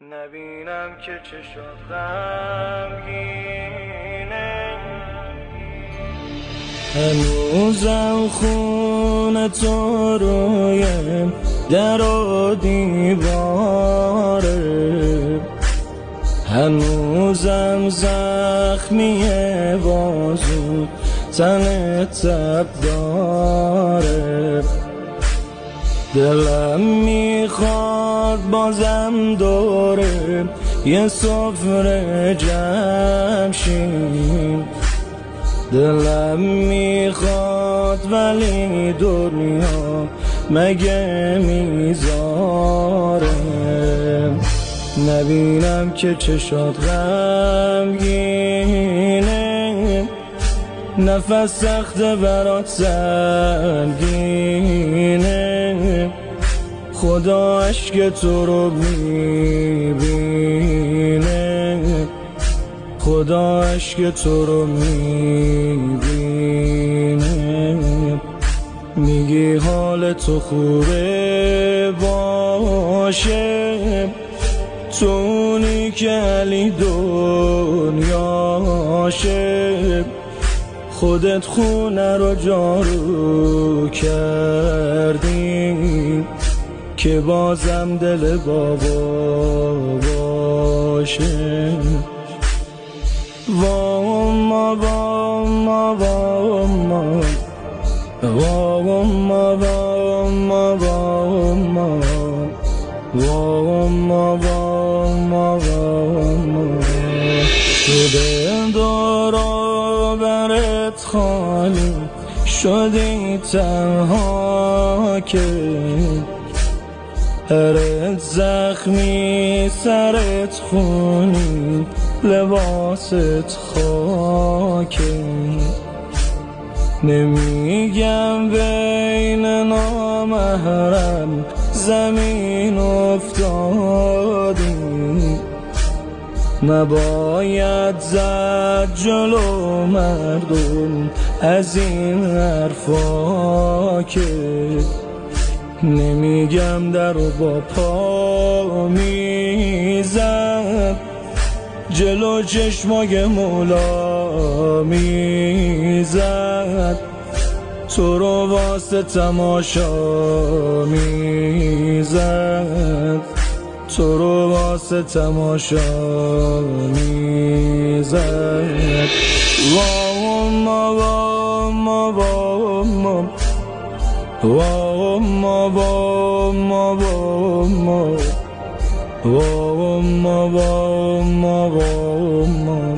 نبینم که چشات غمگینه، هنوزم خون تو روی در و دیواره، هنوزم زخمیه بازو تنت تب داره. دلم میخواد بازم دوره یه سفره جمع شیم، دلم میخواد ولی دنیا مگه میذاره. نبینم که چشات غمگینه، نفس سخت برات سنگینه، خدا عشق تو رو میبینه، خدا عشق تو رو میبینه. میگی حال تو خوبه باشه، تو اونی که علی دنیاشه، خودت خونه رو جارو کردی که بازم دل بابا باشه. واما واما واما واما واما واما واما واما واما شده دورو برت خالی، شدی تنها که هرت زخمی سرت خونی لباست خاکه. نمیگم بین نامحرم زمین افتادی، نباید زد جلو مردم از این حرفا که. نمیگم در و با پا میزد جلو چشمای مولا میزد، تو رو واسه تماشا میزد، تو رو واسه تماشا میزد. واما واما واما واما واما واما واما واما واما